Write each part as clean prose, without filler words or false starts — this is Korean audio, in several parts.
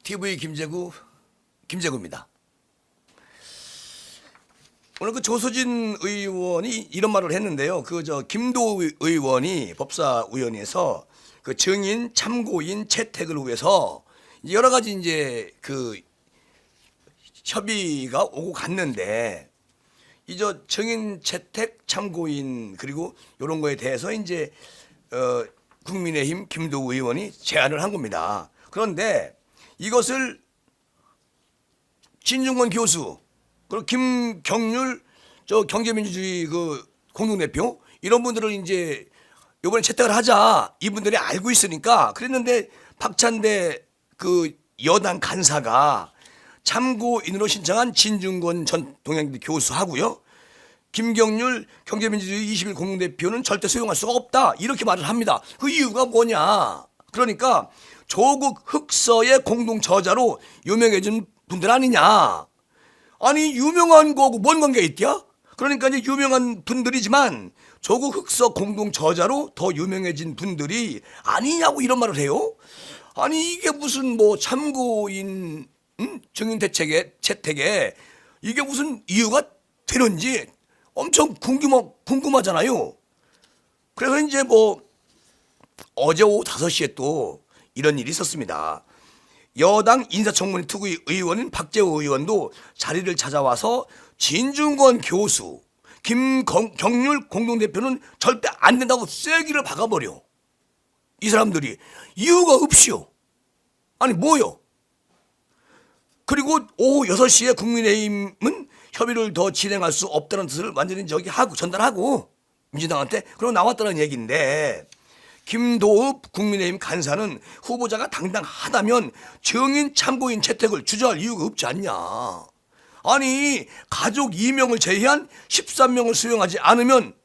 TV 김재구입니다. 오늘 그 조수진 의원이 이런 말을 했는데요. 김도 의원이 법사위원회에서 그 증인 참고인 채택을 위해서 여러 가지 이제 그 협의가 오고 갔는데 증인 채택 참고인 그리고 이런 거에 대해서 이제 국민의힘 김도 의원이 제안을 한 겁니다. 그런데 이것을 진중권 교수 그리고 김경률 경제민주주의 그 공동대표 이런 분들을 이제 이번에 채택을 하자 이분들이 알고 있으니까 그랬는데 박찬대 그 여당 간사가 참고인으로 신청한 진중권 전 동양대 교수하고요. 김경률 경제민주주의 21 공동대표는 절대 수용할 수가 없다 이렇게 말을 합니다. 그 이유가 뭐냐? 그러니까 조국 흑서의 공동 저자로 유명해진 분들 아니냐? 아니 유명한 거고 뭔 관계가 있디야? 그러니까 이제 유명한 분들이지만 조국 흑서 공동 저자로 더 유명해진 분들이 아니냐고 이런 말을 해요. 아니 이게 무슨 뭐 참고인 증인 채택에 이게 무슨 이유가 되는지 엄청 궁금하잖아요. 그래서 이제 뭐 어제 오후 5시에 또 이런 일이 있었습니다. 여당 인사청문회 특위 의원인 박재호 의원도 자리를 찾아와서 진중권 교수, 김경률 공동대표는 절대 안 된다고 쐐기를 박아버려. 이 사람들이 이유가 없이요. 아니 뭐요? 그리고 오후 6시에 국민의힘은 협의를 더 진행할 수 없다는 뜻을 완전히 전달하고 민주당한테 그러고 나왔다는 얘기인데 김도읍 국민의힘 간사는 후보자가 당당하다면 증인 참고인 채택을 주저할 이유가 없지 않냐. 아니 가족 2명을 제외한 13명을 수용하지 않으면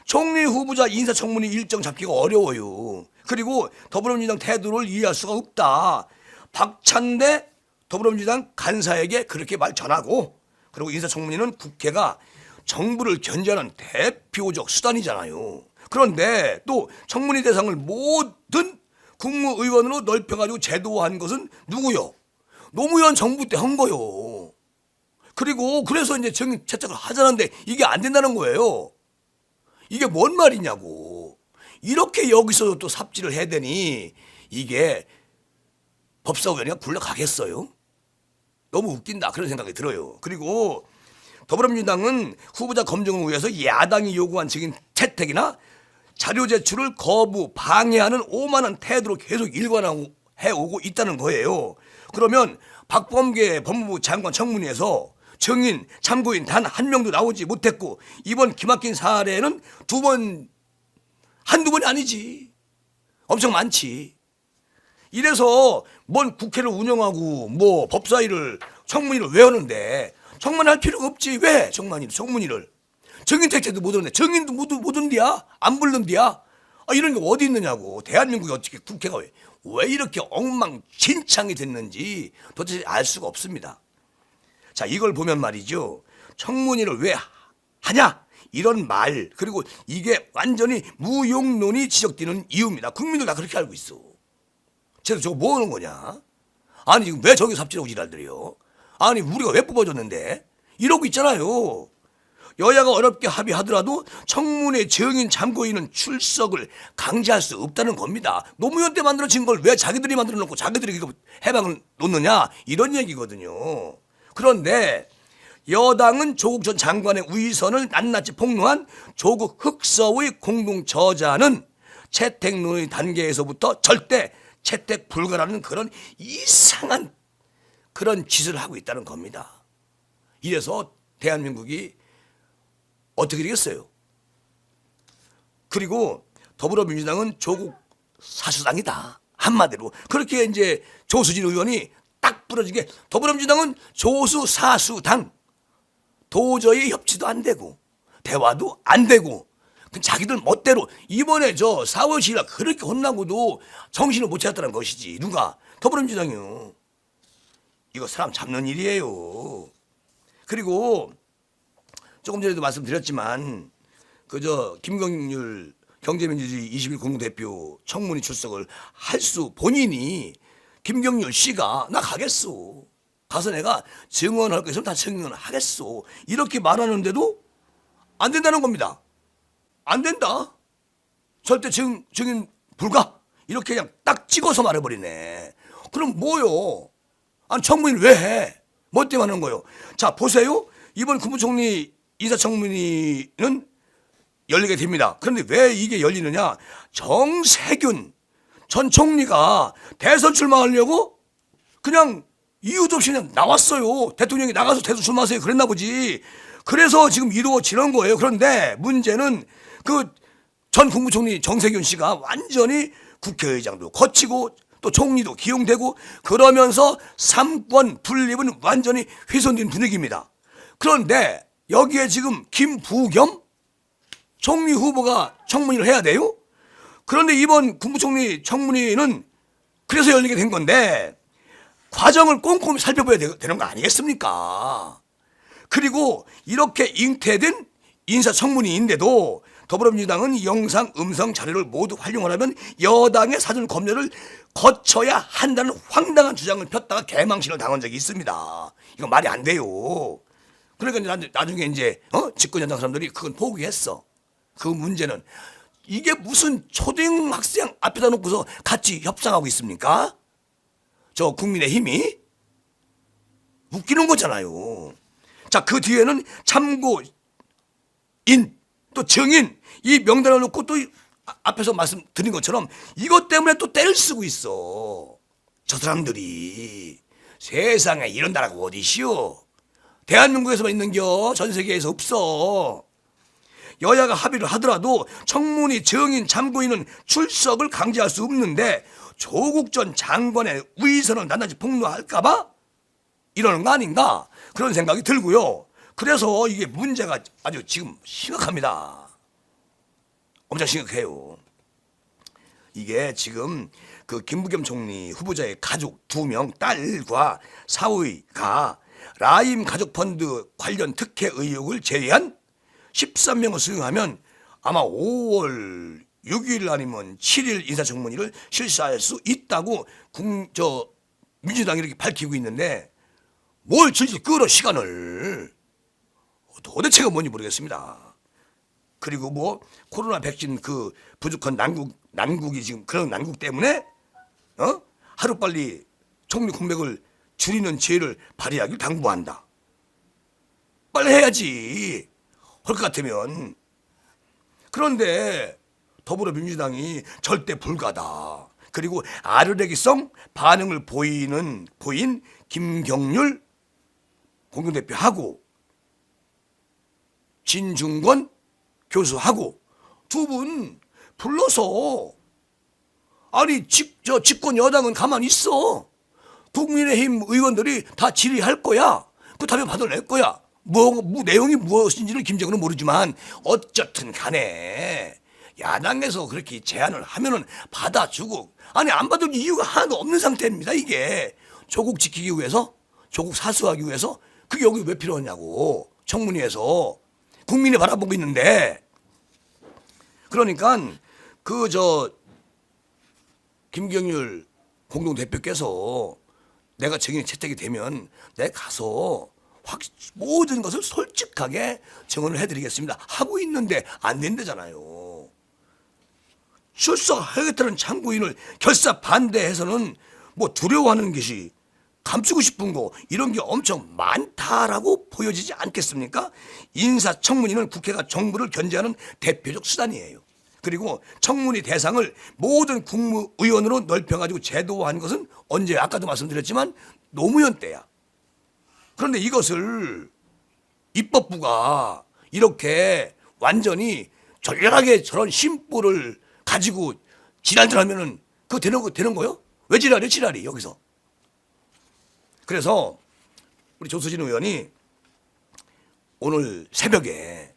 총리 후보자 인사청문회 일정 잡기가 어려워요. 그리고 더불어민주당 태도를 이해할 수가 없다. 박찬대 더불어민주당 간사에게 그렇게 말 전하고 그리고 인사청문회는 국회가 정부를 견제하는 대표적 수단이잖아요. 그런데 또 청문회 대상을 모든 국무의원으로 넓혀가지고 제도화한 것은 누구요? 노무현 정부 때 한 거요. 그리고 그래서 이제 증인 채택을 하자는데 이게 안 된다는 거예요. 이게 뭔 말이냐고. 이렇게 여기서 또 삽질을 해야 되니 이게 법사위원회가 굴러가겠어요? 너무 웃긴다 그런 생각이 들어요. 그리고 더불어민주당은 후보자 검증을 위해서 야당이 요구한 증인 채택이나 자료 제출을 거부, 방해하는 오만한 태도로 계속 일관해오고 있다는 거예요. 그러면 박범계 법무부 장관 청문회에서 증인, 참고인 단 한 명도 나오지 못했고 이번 기막힌 사례는 한두 번이 아니지. 엄청 많지. 이래서 뭔 국회를 운영하고 뭐 법사위를 청문회를 왜 하는데 청문할 필요가 없지. 왜 청문회를. 증인 택제도 못 오는데 증인도 못 온디야? 안 부른디야? 이런 게 어디 있느냐고. 대한민국이 어떻게 국회가 왜 이렇게 엉망진창이 됐는지 도대체 알 수가 없습니다. 자, 이걸 보면 말이죠. 청문회를 왜 하냐? 이런 말 그리고 이게 완전히 무용론이 지적되는 이유입니다. 국민들 다 그렇게 알고 있어. 쟤도 저거 뭐 하는 거냐? 아니 지금 왜 저기 삽질하고 지랄들이요? 아니 우리가 왜 뽑아줬는데? 이러고 있잖아요. 여야가 어렵게 합의하더라도 청문회 증인 참고인은 출석을 강제할 수 없다는 겁니다. 노무현 때 만들어진 걸 왜 자기들이 만들어 놓고 자기들이 이거 해방을 놓느냐 이런 얘기거든요. 그런데 여당은 조국 전 장관의 위선을 낱낱이 폭로한 조국 흑서의 공동 저자는 채택 논의 단계에서부터 절대 채택 불가라는 그런 이상한 그런 짓을 하고 있다는 겁니다. 이래서 대한민국이 어떻게 되겠어요? 그리고 더불어민주당은 조국 사수당이다. 한마디로. 그렇게 이제 조수진 의원이 딱 부러지게 더불어민주당은 조수 사수당. 도저히 협치도 안 되고 대화도 안 되고 자기들 멋대로 이번에 4월 10일 그렇게 혼나고도 정신을 못 차렸다는 것이지. 누가? 더불어민주당이요. 이거 사람 잡는 일이에요. 그리고 조금 전에도 말씀드렸지만 김경률 경제민주주의 21 공동대표 청문회 출석을 본인이 김경률 씨가 나 가겠소. 가서 내가 증언할 거 있으면 다 증언하겠소. 이렇게 말하는데도 안 된다는 겁니다. 안 된다. 절대 증인 불가. 이렇게 그냥 딱 찍어서 말해버리네. 그럼 뭐요? 아니 청문회를 왜 해? 뭐 때문에 하는 거요? 자 보세요. 이번 국무총리 인사청문회는 열리게 됩니다. 그런데 왜 이게 열리느냐? 정세균 전 총리가 대선 출마하려고 그냥 이유도 없이 그냥 나왔어요. 대통령이 나가서 대선 출마하세요. 그랬나 보지. 그래서 지금 이루어지는 거예요. 그런데 문제는 그 전 국무총리 정세균 씨가 완전히 국회의장도 거치고 또 총리도 기용되고 그러면서 삼권 분립은 완전히 훼손된 분위기입니다. 그런데 여기에 지금 김부겸 총리 후보가 청문회를 해야 돼요? 그런데 이번 국무총리 청문회는 그래서 열리게 된 건데 과정을 꼼꼼히 살펴봐야 되는 거 아니겠습니까? 그리고 이렇게 잉태된 인사청문회인데도 더불어민주당은 영상, 음성 자료를 모두 활용하려면 여당의 사전 검열을 거쳐야 한다는 황당한 주장을 폈다가 개망신을 당한 적이 있습니다. 이거 말이 안 돼요. 그러니까 나중에 이제 집권 여당 사람들이 그건 포기했어. 그 문제는 이게 무슨 초등학생 앞에다 놓고서 같이 협상하고 있습니까? 저 국민의힘이 웃기는 거잖아요. 자, 그 뒤에는 참고인 또 증인 이 명단을 놓고 또 앞에서 말씀드린 것처럼 이것 때문에 또 때를 쓰고 있어. 저 사람들이 세상에 이런 나라가 어디시오? 대한민국에서만 있는겨. 전 세계에서 없어. 여야가 합의를 하더라도 청문회 증인 참고인은 출석을 강제할 수 없는데 조국 전 장관의 위선을 낱낱이 폭로할까봐 이러는 거 아닌가 그런 생각이 들고요. 그래서 이게 문제가 아주 지금 심각합니다. 엄청 심각해요. 이게 지금 그 김부겸 총리 후보자의 가족 2명 딸과 사위가 라임 가족펀드 관련 특혜 의혹을 제외한 13명을 수용하면 아마 5월 6일 아니면 7일 인사청문회를 실시할 수 있다고 민주당이 이렇게 밝히고 있는데 뭘 질질 끌어 시간을 도대체가 뭔지 모르겠습니다. 그리고 뭐 코로나 백신 그 부족한 난국이 지금 그런 난국 때문에 하루빨리 총리 공백을 줄이는 지혜를 발휘하길 당부한다. 빨리 해야지. 할 것 같으면. 그런데 더불어민주당이 절대 불가다. 그리고 아르레기성 반응을 보인 김경률 공동대표하고 진중권 교수하고 두 분 불러서 아니 집권 여당은 가만히 있어. 국민의힘 의원들이 다 질의할 거야. 그 답변 받아낼 거야. 내용이 무엇인지는 김정은은 모르지만 어쨌든 간에 야당에서 그렇게 제안을 하면은 받아주고 아니 안 받을 이유가 하나도 없는 상태입니다. 이게 조국 지키기 위해서 조국 사수하기 위해서 그게 여기 왜 필요하냐고 청문회에서 국민이 바라보고 있는데 그러니까 김경률 공동대표께서 내가 증인이 채택이 되면 내가 가서 모든 것을 솔직하게 증언을 해드리겠습니다. 하고 있는데 안 된다잖아요. 출석하겠다는 참고인을 결사 반대해서는 뭐 두려워하는 것이 감추고 싶은 거 이런 게 엄청 많다라고 보여지지 않겠습니까? 인사청문회는 국회가 정부를 견제하는 대표적 수단이에요. 그리고 청문회 대상을 모든 국무의원으로 넓혀가지고 제도화한 것은 언제 아까도 말씀드렸지만 노무현 때야. 그런데 이것을 입법부가 이렇게 완전히 전략하게 저런 심보를 가지고 지랄들 하면은 그거 되는 거요? 왜 지랄이 여기서. 그래서 우리 조수진 의원이 오늘 새벽에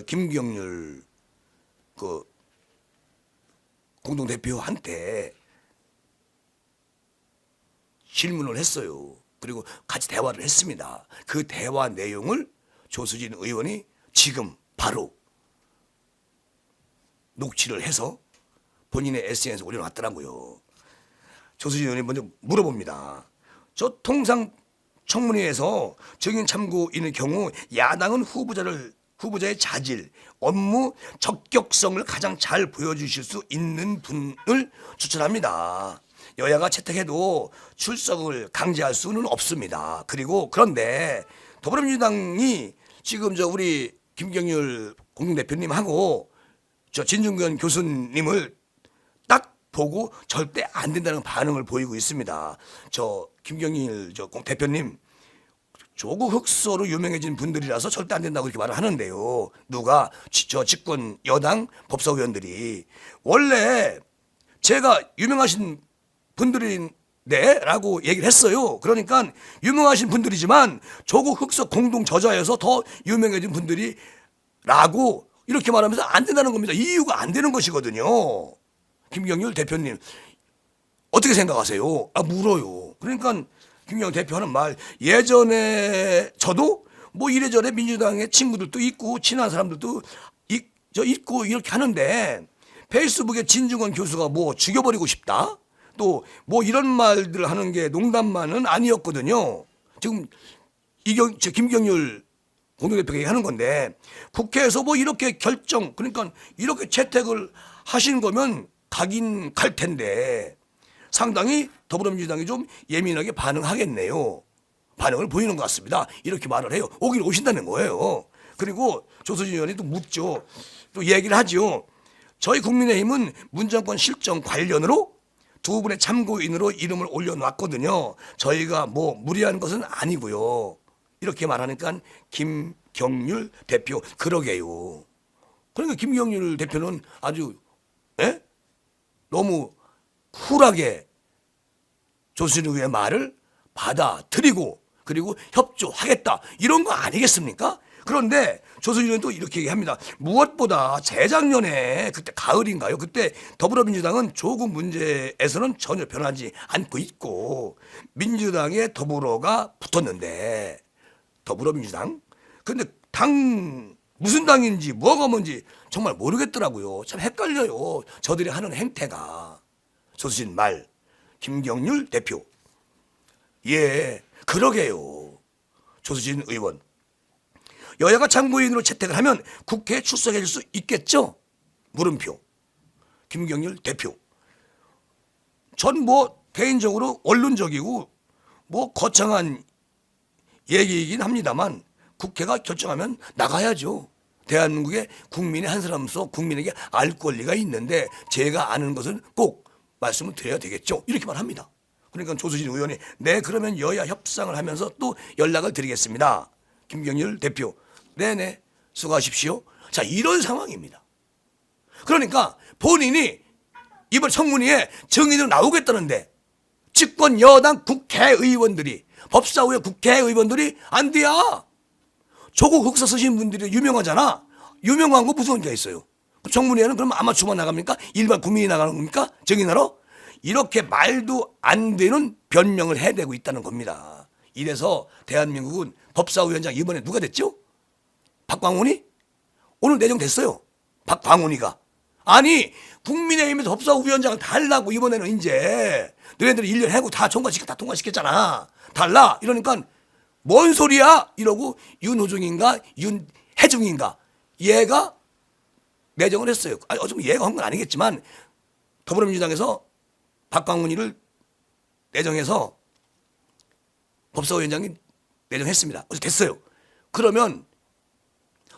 김경률 공동대표한테 질문을 했어요. 그리고 같이 대화를 했습니다. 그 대화 내용을 조수진 의원이 지금 바로 녹취를 해서 본인의 SNS에 올려놨더라고요. 조수진 의원이 먼저 물어봅니다. 저 통상 청문회에서 증인 참고인의 경우 야당은 후보자의 자질, 업무 적격성을 가장 잘 보여주실 수 있는 분을 추천합니다. 여야가 채택해도 출석을 강제할 수는 없습니다. 그리고 그런데 더불어민주당이 지금 저 우리 김경률 공동대표님하고 저 진중권 교수님을 딱 보고 절대 안 된다는 반응을 보이고 있습니다. 저 김경일 대표님 조국 흑수로 유명해진 분들이라서 절대 안 된다고 이렇게 말을 하는데요. 누가 저 집권 여당 법사위원들이 원래 제가 유명하신 분들인데라고 얘기를 했어요. 그러니까 유명하신 분들이지만 조국 흑수 공동 저자여서 더 유명해진 분들이라고 이렇게 말하면서 안 된다는 겁니다. 이유가 안 되는 것이거든요. 김경률 대표님 어떻게 생각하세요? 물어요. 그러니까 김경률 대표 하는 말, 예전에 저도 뭐 이래저래 민주당의 친구들도 있고 친한 사람들도 있고 이렇게 하는데 페이스북에 진중권 교수가 뭐 죽여버리고 싶다? 또 뭐 이런 말들 하는 게 농담만은 아니었거든요. 지금 김경률 공동대표가 얘기하는 건데 국회에서 뭐 이렇게 결정, 그러니까 이렇게 채택을 하신 거면 가긴 갈 텐데 상당히 더불어민주당이 좀 예민하게 반응하겠네요. 반응을 보이는 것 같습니다. 이렇게 말을 해요. 오긴 오신다는 거예요. 그리고 조수진 의원이 또 묻죠. 또 얘기를 하죠. 저희 국민의힘은 문정권 실정 관련으로 두 분의 참고인으로 이름을 올려놨거든요. 저희가 뭐 무리한 것은 아니고요. 이렇게 말하니까 김경률 대표 그러게요. 그러니까 김경률 대표는 아주 너무 쿨하게 조수진 의원의 말을 받아들이고 그리고 협조하겠다 이런 거 아니겠습니까? 그런데 조수진 의원은 또 이렇게 얘기합니다. 무엇보다 재작년에 그때 가을인가요? 그때 더불어민주당은 조국 문제에서는 전혀 변하지 않고 있고 민주당에 더불어가 붙었는데 더불어민주당? 근데 당 무슨 당인지 뭐가 뭔지 정말 모르겠더라고요. 참 헷갈려요. 저들이 하는 행태가. 조수진 말, 김경률 대표. 예, 그러게요. 조수진 의원. 여야가 참고인으로 채택을 하면 국회에 출석해 줄 수 있겠죠? 물음표. 김경률 대표. 전 뭐 개인적으로 원론적이고 뭐 거창한 얘기이긴 합니다만 국회가 결정하면 나가야죠. 대한민국의 국민의 한 사람으로서 국민에게 알 권리가 있는데 제가 아는 것은 꼭 말씀을 드려야 되겠죠. 이렇게 말합니다. 그러니까 조수진 의원이 네 그러면 여야 협상을 하면서 또 연락을 드리겠습니다. 김경률 대표 네네 수고하십시오. 자 이런 상황입니다. 그러니까 본인이 이번 청문회에 증인으로 나오겠다는데 집권 여당 국회의원들이 법사위의 국회의원들이 안 돼야. 조국 흑서 쓰신 분들이 유명하잖아. 유명한 거 무슨 문제가 있어요? 청문회에는 그럼 아마추어만 나갑니까? 일반 국민이 나가는 겁니까? 증인하러? 이렇게 말도 안 되는 변명을 해대고 있다는 겁니다. 이래서 대한민국은 법사위원장 이번에 누가 됐죠? 박광훈이? 오늘 내정됐어요. 박광훈이가. 아니 국민의힘에서 법사위원장을 달라고 이번에는 이제 너네들이 1년 해고 다 통과시켰잖아. 달라. 이러니까 뭔 소리야? 이러고 윤호중인가 윤혜중인가 얘가 내정을 했어요. 아니 어차피 얘가 한 건 아니겠지만 더불어민주당에서 박광훈이를 내정해서 법사위원장이 내정했습니다. 어제 됐어요. 그러면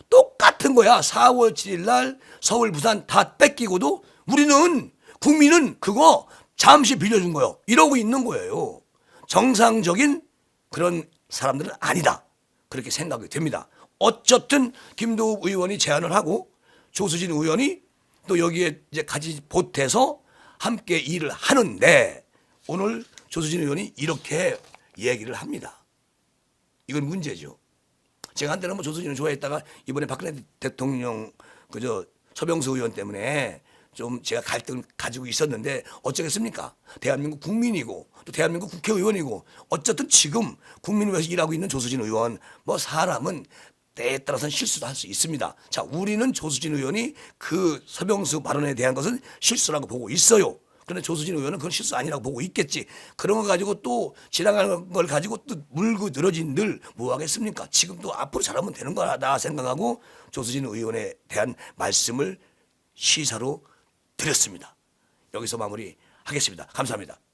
똑같은 거야. 4월 7일 날 서울 부산 다 뺏기고도 우리는 국민은 그거 잠시 빌려준 거예요. 이러고 있는 거예요. 정상적인 그런 사람들은 아니다. 그렇게 생각이 됩니다. 어쨌든 김도욱 의원이 제안을 하고 조수진 의원이 또 여기에 이제 같이 보태서 함께 일을 하는데 오늘 조수진 의원이 이렇게 얘기를 합니다. 이건 문제죠. 제가 한때는 뭐 조수진을 좋아했다가 이번에 박근혜 대통령 그저 서병수 의원 때문에 좀 제가 갈등을 가지고 있었는데 어쩌겠습니까? 대한민국 국민이고 또 대한민국 국회의원이고 어쨌든 지금 국민을 위해서 일하고 있는 조수진 의원 뭐 사람은 때에 따라서는 실수도 할 수 있습니다. 자, 우리는 조수진 의원이 그 서병수 발언에 대한 것은 실수라고 보고 있어요. 그런데 조수진 의원은 그건 실수 아니라고 보고 있겠지. 그런 거 가지고 또 지나가는 걸 가지고 또 물고 늘어진 늘 뭐 하겠습니까? 지금도 앞으로 잘하면 되는 거다 생각하고 조수진 의원에 대한 말씀을 시사로 드렸습니다. 여기서 마무리하겠습니다. 감사합니다.